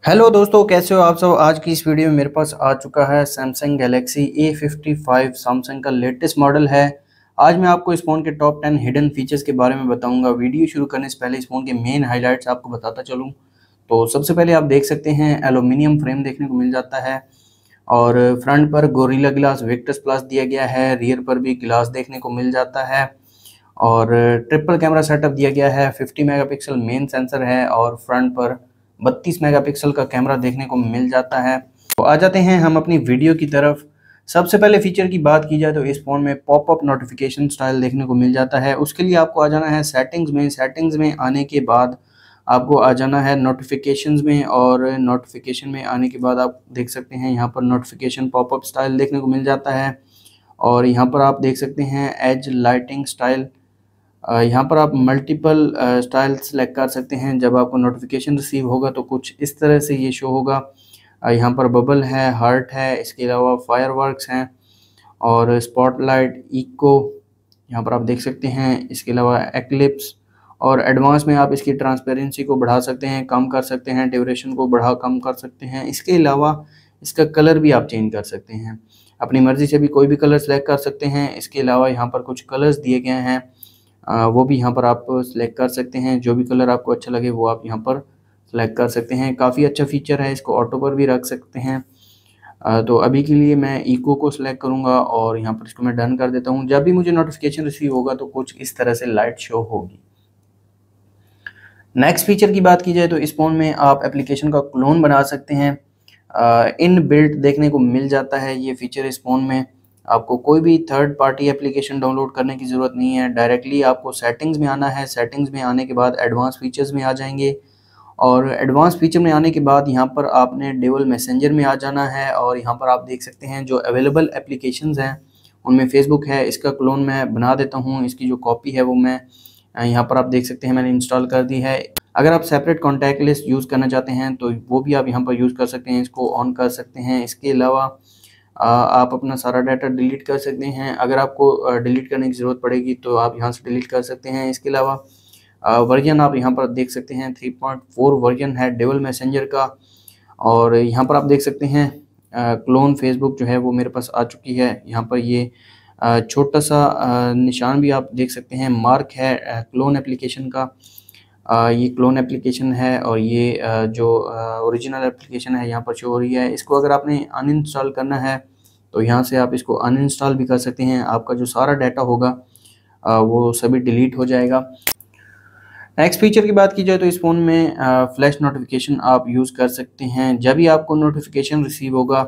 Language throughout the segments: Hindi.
हेलो दोस्तों, कैसे हो आप सब। आज की इस वीडियो में मेरे पास आ चुका है सैमसंग गैलेक्सी A55। सैमसंग का लेटेस्ट मॉडल है। आज मैं आपको इस फ़ोन के टॉप 10 हिडन फीचर्स के बारे में बताऊंगा। वीडियो शुरू करने से पहले इस फ़ोन के मेन हाइलाइट्स आपको बताता चलूं तो सबसे पहले आप देख सकते हैं एल्यूमिनियम फ्रेम देखने को मिल जाता है और फ्रंट पर गोरिल्ला ग्लास विक्टस प्लस दिया गया है। रियर पर भी ग्लास देखने को मिल जाता है और ट्रिपल कैमरा सेटअप दिया गया है। 50 मेगापिक्सल मेन सेंसर है और फ्रंट पर 32 मेगापिक्सल का कैमरा देखने को मिल जाता है। तो आ जाते हैं हम अपनी वीडियो की तरफ। सबसे पहले फीचर की बात की जाए तो इस फ़ोन में पॉपअप नोटिफिकेशन स्टाइल देखने को मिल जाता है। उसके लिए आपको आ जाना है सेटिंग्स में आने के बाद आपको आ जाना है नोटिफिकेशंस में, और नोटिफिकेशन में आने के बाद आप देख सकते हैं यहाँ पर नोटिफिकेशन पॉपअप स्टाइल देखने को मिल जाता है। और यहाँ पर आप देख सकते हैं एज लाइटिंग स्टाइल। यहाँ पर आप मल्टीपल स्टाइल सेलेक्ट कर सकते हैं। जब आपको नोटिफिकेशन रिसीव होगा तो कुछ इस तरह से ये शो होगा। यहाँ पर बबल है, हार्ट है, इसके अलावा फायरवर्क्स हैं और स्पॉटलाइट, इको यहाँ पर आप देख सकते हैं। इसके अलावा एक्लिप्स और एडवांस में आप इसकी ट्रांसपेरेंसी को बढ़ा सकते हैं, कम कर सकते हैं, ड्यूरेशन को बढ़ा कम कर सकते हैं। इसके अलावा इसका कलर भी आप चेंज कर सकते हैं, अपनी मर्ज़ी से भी कोई भी कलर सेलेक्ट कर सकते हैं। इसके अलावा यहाँ पर कुछ कलर्स दिए गए हैं, वो भी यहाँ पर आप सेलेक्ट कर सकते हैं। जो भी कलर आपको अच्छा लगे वो आप यहाँ पर सेलेक्ट कर सकते हैं। काफ़ी अच्छा फीचर है, इसको ऑटो पर भी रख सकते हैं। तो अभी के लिए मैं इको को सिलेक्ट करूँगा और यहाँ पर इसको मैं डन कर देता हूँ। जब भी मुझे नोटिफिकेशन रिसीव होगा तो कुछ इस तरह से लाइट शो होगी। नेक्स्ट फीचर की बात की जाए तो इस फ़ोन में आप एप्लीकेशन का क्लोन बना सकते हैं। इन बिल्ट देखने को मिल जाता है ये फीचर इस फ़ोन में। आपको कोई भी थर्ड पार्टी एप्लीकेशन डाउनलोड करने की ज़रूरत नहीं है। डायरेक्टली आपको सेटिंग्स में आना है। सेटिंग्स में आने के बाद एडवांस फीचर्स में आ जाएंगे और एडवांस फीचर में आने के बाद यहाँ पर आपने डेवल मैसेंजर में आ जाना है। और यहाँ पर आप देख सकते हैं जो अवेलेबल एप्लीकेशंस हैं उनमें फेसबुक है। इसका क्लोन मैं बना देता हूँ, इसकी जो कॉपी है वो मैं यहाँ पर आप देख सकते हैं मैंने इंस्टॉल कर दी है। अगर आप सेपरेट कॉन्टैक्ट लिस्ट यूज़ करना चाहते हैं तो वो भी आप यहाँ पर यूज़ कर सकते हैं, इसको ऑन कर सकते हैं। इसके अलावा आप अपना सारा डाटा डिलीट कर सकते हैं। अगर आपको डिलीट करने की ज़रूरत पड़ेगी तो आप यहाँ से डिलीट कर सकते हैं। इसके अलावा वर्जन आप यहाँ पर देख सकते हैं 3.4 वर्जन है डेवल मैसेंजर का। और यहाँ पर आप देख सकते हैं क्लोन फेसबुक जो है वो मेरे पास आ चुकी है। यहाँ पर ये छोटा सा निशान भी आप देख सकते हैं, मार्क है क्लोन एप्लीकेशन का। ये क्लोन एप्लीकेशन है और ये जो ओरिजिनल एप्लीकेशन है यहाँ पर शो हो रही है। इसको अगर आपने अनइंस्टॉल करना है तो यहाँ से आप इसको अनइंस्टॉल भी कर सकते हैं। आपका जो सारा डाटा होगा वो सभी डिलीट हो जाएगा। नेक्स्ट फीचर की बात की जाए तो इस फ़ोन में फ्लैश नोटिफिकेशन आप यूज़ कर सकते हैं। जब भी आपको नोटिफिकेशन रिसीव होगा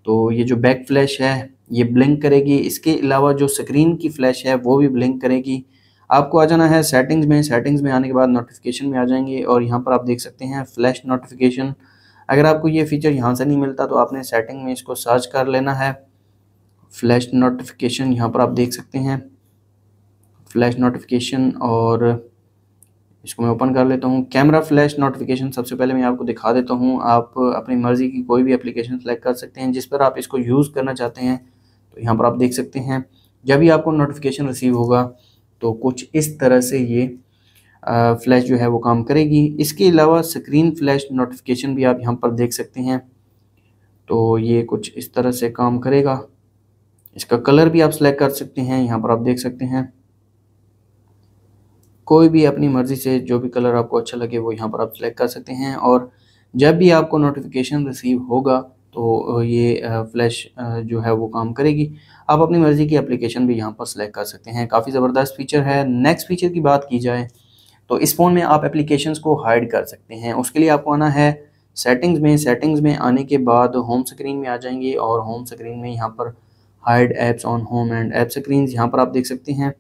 तो ये जो बैक फ्लैश है ये ब्लिंक करेगी। इसके अलावा जो स्क्रीन की फ्लैश है वो भी ब्लिंक करेगी। आपको आ जाना है सेटिंग्स में आने के बाद नोटिफिकेशन में आ जाएंगे और यहाँ पर आप देख सकते हैं फ्लैश नोटिफिकेशन। अगर आपको ये फीचर यहाँ से नहीं मिलता तो आपने सेटिंग में इसको सर्च कर लेना है। फ्लैश नोटिफिकेशन यहाँ पर आप देख सकते हैं, फ्लैश नोटिफिकेशन, और इसको मैं ओपन कर लेता हूँ। कैमरा फ्लैश नोटिफिकेशन सबसे पहले मैं आपको दिखा देता हूँ। आप अपनी मर्ज़ी की कोई भी एप्लीकेशन सेलेक्ट कर सकते हैं जिस पर आप इसको यूज़ करना चाहते हैं। तो यहाँ पर आप देख सकते हैं जब भी आपको नोटिफिकेशन रिसीव होगा तो कुछ इस तरह से ये फ्लैश जो है वो काम करेगी। इसके अलावा स्क्रीन फ्लैश नोटिफिकेशन भी आप यहाँ पर देख सकते हैं, तो ये कुछ इस तरह से काम करेगा। इसका कलर भी आप सेलेक्ट कर सकते हैं, यहाँ पर आप देख सकते हैं कोई भी अपनी मर्ज़ी से जो भी कलर आपको अच्छा लगे वो यहाँ पर आप सेलेक्ट कर सकते हैं। और जब भी आपको नोटिफिकेशन रिसीव होगा तो ये फ्लैश जो है वो काम करेगी। आप अपनी मर्ज़ी की एप्लीकेशन भी यहाँ पर सेलेक्ट कर सकते हैं। काफ़ी ज़बरदस्त फीचर है। नेक्स्ट फीचर की बात की जाए तो इस फ़ोन में आप एप्लीकेशंस को हाइड कर सकते हैं। उसके लिए आपको आना है सेटिंग्स में आने के बाद होम स्क्रीन में आ जाएंगे और होम स्क्रीन में यहाँ पर hide apps on home and app screens यहाँ पर आप देख सकते हैं।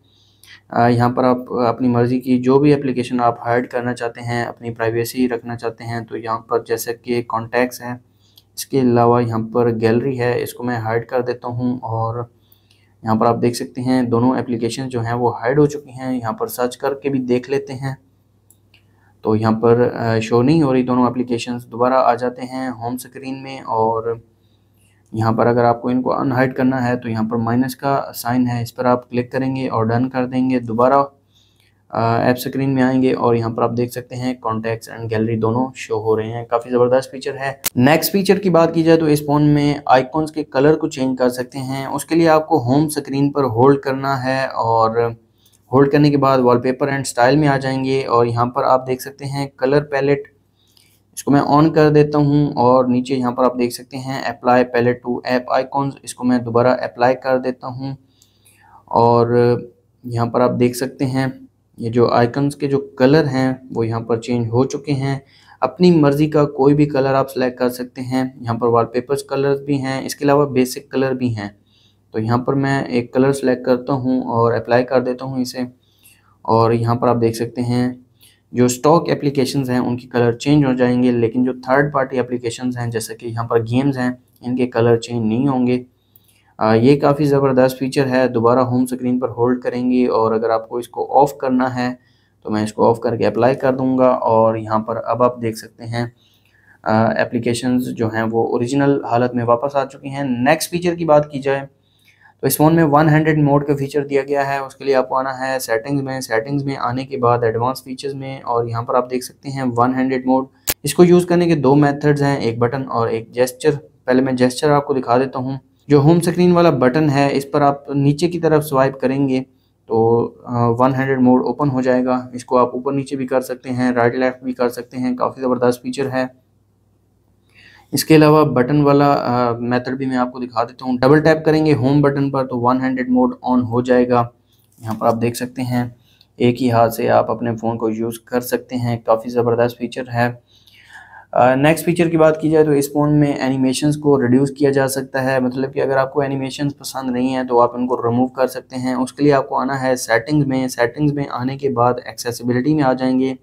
यहाँ पर आप अपनी मर्ज़ी की जो भी एप्लीकेशन आप हाइड करना चाहते हैं, अपनी प्राइवेसी रखना चाहते हैं तो यहाँ पर जैसे कि कॉन्टैक्ट्स हैं, इसके अलावा यहाँ पर गैलरी है, इसको मैं हाइड कर देता हूँ। और यहाँ पर आप देख सकते हैं दोनों एप्लीकेशन जो हैं वो हाइड हो चुकी हैं। यहाँ पर सर्च करके भी देख लेते हैं तो यहाँ पर शो नहीं हो रही दोनों एप्लीकेशंस। दोबारा आ जाते हैं होम स्क्रीन में और यहाँ पर अगर आपको इनको अनहाइड करना है तो यहाँ पर माइनस का साइन है, इस पर आप क्लिक करेंगे और डन कर देंगे। दोबारा ऐप स्क्रीन में आएंगे और यहाँ पर आप देख सकते हैं कॉन्टैक्ट्स एंड गैलरी दोनों शो हो रहे हैं। काफ़ी ज़बरदस्त फीचर है। नेक्स्ट फीचर की बात की जाए तो इस फ़ोन में आइकॉन्स के कलर को चेंज कर सकते हैं। उसके लिए आपको होम स्क्रीन पर होल्ड करना है और होल्ड करने के बाद वॉलपेपर एंड स्टाइल में आ जाएंगे और यहाँ पर आप देख सकते हैं कलर पैलेट, इसको मैं ऑन कर देता हूँ और नीचे यहाँ पर आप देख सकते हैं apply palette to app icons, इसको मैं दोबारा अप्लाई कर देता हूँ और यहाँ पर आप देख सकते हैं ये जो आइकन्स के जो कलर हैं वो यहाँ पर चेंज हो चुके हैं। अपनी मर्ज़ी का कोई भी कलर आप सेलेक्ट कर सकते हैं। यहाँ पर वॉलपेपर्स कलर्स भी हैं, इसके अलावा बेसिक कलर भी हैं। तो यहाँ पर मैं एक कलर सेलेक्ट करता हूँ और अप्लाई कर देता हूँ इसे और यहाँ पर आप देख सकते हैं जो स्टॉक एप्लीकेशंस हैं उनके कलर चेंज हो जाएंगे, लेकिन जो थर्ड पार्टी एप्लीकेशंस हैं जैसे कि यहाँ पर गेम्स हैं इनके कलर चेंज नहीं होंगे। ये काफ़ी ज़बरदस्त फीचर है। दोबारा होम स्क्रीन पर होल्ड करेंगे और अगर आपको इसको ऑफ़ करना है तो मैं इसको ऑफ़ करके अप्लाई कर दूंगा और यहाँ पर अब आप देख सकते हैं एप्लीकेशंस जो हैं वो ओरिजिनल हालत में वापस आ चुकी हैं। नेक्स्ट फीचर की बात की जाए तो इस फ़ोन में 100 मोड का फीचर दिया गया है। उसके लिए आपको आना है सेटिंग्स में आने के बाद एडवांस फीचर्स में और यहाँ पर आप देख सकते हैं 100 मोड। इसको यूज़ करने के दो मेथड्स हैं, एक बटन और एक जेस्चर। पहले मैं जेस्चर आपको दिखा देता हूँ। जो होम स्क्रीन वाला बटन है इस पर आप नीचे की तरफ स्वाइप करेंगे तो 100 मोड ओपन हो जाएगा। इसको आप ऊपर नीचे भी कर सकते हैं, राइट लेफ्ट भी कर सकते हैं। काफ़ी ज़बरदस्त फीचर है। इसके अलावा बटन वाला मेथड भी मैं आपको दिखा देता हूँ। डबल टैप करेंगे होम बटन पर तो 100 मोड ऑन हो जाएगा। यहाँ पर आप देख सकते हैं एक ही हाथ से आप अपने फ़ोन को यूज़ कर सकते हैं। काफ़ी ज़बरदस्त फीचर है। नेक्स्ट फीचर की बात की जाए तो इस फ़ोन में एनिमेशंस को रिड्यूस किया जा सकता है। मतलब कि अगर आपको एनिमेशंस पसंद नहीं है तो आप इनको रिमूव कर सकते हैं। उसके लिए आपको आना है सेटिंग्स में आने के बाद एक्सेसिबिलिटी में आ जाएंगे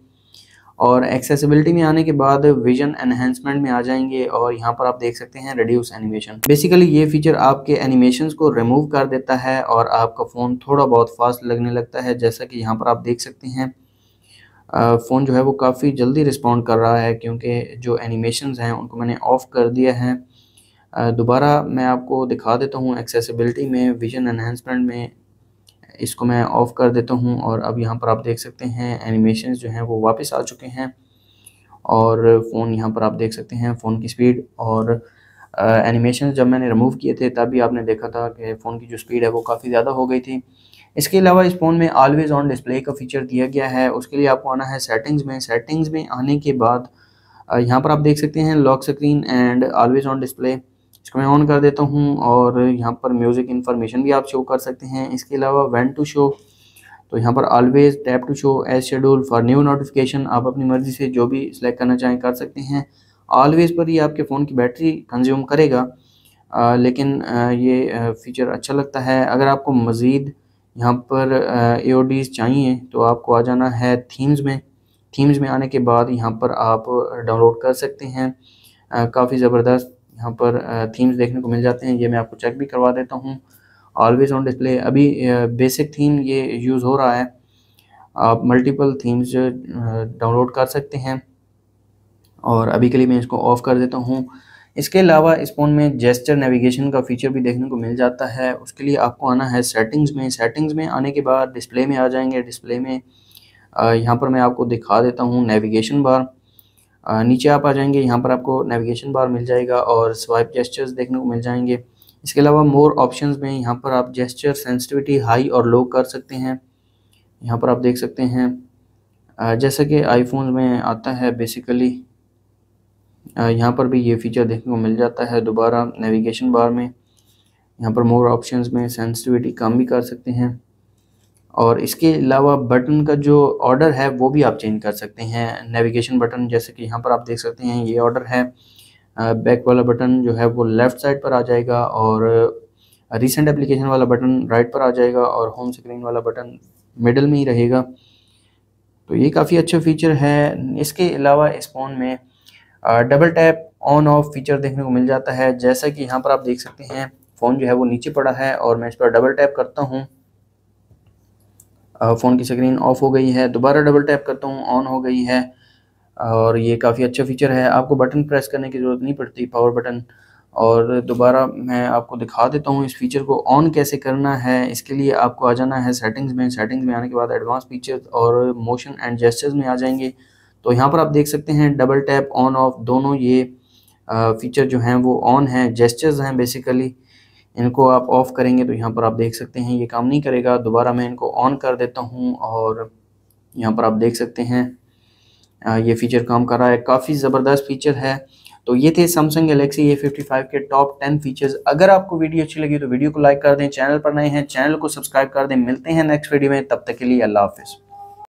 और एक्सेसिबिलिटी में आने के बाद विजन एनहेंसमेंट में आ जाएंगे और यहाँ पर आप देख सकते हैं रिड्यूस एनिमेशन। बेसिकली ये फीचर आपके एनिमेशंस को रिमूव कर देता है और आपका फ़ोन थोड़ा बहुत फास्ट लगने लगता है। जैसा कि यहाँ पर आप देख सकते हैं फ़ोन जो है वो काफ़ी जल्दी रिस्पॉन्ड कर रहा है क्योंकि जो एनिमेशंस हैं उनको मैंने ऑफ़ कर दिया है। दोबारा मैं आपको दिखा देता हूँ एक्सेसिबिलिटी में विजन एनहेंसमेंट में इसको मैं ऑफ़ कर देता हूँ और अब यहाँ पर आप देख सकते हैं एनिमेशंस जो हैं वो वापस आ चुके हैं और फ़ोन यहाँ पर आप देख सकते हैं फ़ोन की स्पीड और एनिमेशंस जब मैंने रिमूव किए थे तब भी आपने देखा था कि फ़ोन की जो स्पीड है वो काफ़ी ज़्यादा हो गई थी। इसके अलावा इस फ़ोन में ऑलवेज़ ऑन डिस्प्ले का फ़ीचर दिया गया है। उसके लिए आपको आना है सेटिंग्स में आने के बाद यहाँ पर आप देख सकते हैं lock screen and always on display, इसको मैं ऑन कर देता हूँ और यहाँ पर म्यूज़िक इन्फॉर्मेशन भी आप शो कर सकते हैं। इसके अलावा व्हेन टू शो, तो यहाँ पर always tap to show as schedule for new notification, आप अपनी मर्ज़ी से जो भी सिलेक्ट करना चाहें कर सकते हैं। ऑलवेज़ पर ये आपके फ़ोन की बैटरी कंज्यूम करेगा लेकिन ये फ़ीचर अच्छा लगता है। अगर आपको मज़ीद यहाँ पर AODs चाहिए तो आपको आ जाना है थीम्स में आने के बाद यहाँ पर आप डाउनलोड कर सकते हैं। काफ़ी ज़बरदस्त यहाँ पर थीम्स देखने को मिल जाते हैं। ये मैं आपको चेक भी करवा देता हूँ। ऑलवेज़ ऑन डिस्प्ले अभी बेसिक थीम ये यूज़ हो रहा है। आप मल्टीपल थीम्स डाउनलोड कर सकते हैं और अभी के लिए मैं इसको ऑफ़ कर देता हूँ। इसके अलावा इस फ़ोन में जेस्चर नेविगेशन का फ़ीचर भी देखने को मिल जाता है। उसके लिए आपको आना है सेटिंग्स में आने के बाद डिस्प्ले में आ जाएंगे। डिस्प्ले में यहाँ पर मैं आपको दिखा देता हूँ नेविगेशन बार। नीचे आप आ जाएंगे, यहाँ पर आपको नेविगेशन बार मिल जाएगा और स्वाइप जेस्चर्स देखने को मिल जाएंगे। इसके अलावा मोर ऑप्शंस में यहाँ पर आप जेस्चर सेंसिटिविटी हाई और लो कर सकते हैं। यहाँ पर आप देख सकते हैं जैसा कि आईफोन में आता है बेसिकली यहाँ पर भी ये फीचर देखने को मिल जाता है। दोबारा नेविगेशन बार में यहाँ पर मोर ऑप्शंस में सेंसिटिविटी कम भी कर सकते हैं और इसके अलावा बटन का जो ऑर्डर है वो भी आप चेंज कर सकते हैं। नेविगेशन बटन जैसे कि यहाँ पर आप देख सकते हैं ये ऑर्डर है। बैक वाला बटन जो है वो लेफ़्ट साइड पर आ जाएगा और रिसेंट एप्लीकेशन वाला बटन राइट पर आ जाएगा और होम स्क्रीन वाला बटन मिडल में ही रहेगा। तो ये काफ़ी अच्छा फीचर है। इसके अलावा इस फ़ोन में double tap on off feature देखने को मिल जाता है। जैसा कि यहाँ पर आप देख सकते हैं फ़ोन जो है वो नीचे पड़ा है और मैं इस पर डबल टैप करता हूँ, फ़ोन की स्क्रीन ऑफ हो गई है। दोबारा डबल टैप करता हूँ, ऑन हो गई है और ये काफ़ी अच्छा फीचर है। आपको बटन प्रेस करने की ज़रूरत नहीं पड़ती, पावर बटन और दोबारा मैं आपको दिखा देता हूँ इस फीचर को ऑन कैसे करना है। इसके लिए आपको आ जाना है सेटिंग्स में आने के बाद एडवांस फीचर्स और मोशन एंड जेस्चर्स में आ जाएंगे। तो यहाँ पर आप देख सकते हैं डबल टैप ऑन ऑफ दोनों ये फीचर जो हैं वो ऑन हैं, जेस्चर्स हैं बेसिकली। इनको आप ऑफ करेंगे तो यहाँ पर आप देख सकते हैं ये काम नहीं करेगा। दोबारा मैं इनको ऑन कर देता हूँ और यहाँ पर आप देख सकते हैं ये फीचर काम कर रहा है। काफ़ी ज़बरदस्त फीचर है। तो ये थे सैमसंग गैलेक्सी A55 के टॉप 10 फीचर्स। अगर आपको वीडियो अच्छी लगी तो वीडियो को लाइक कर दें, चैनल पर नए हैं चैनल को सब्सक्राइब कर दें। मिलते हैं नेक्स्ट वीडियो में, तब तक के लिए अल्लाह हाफिज़।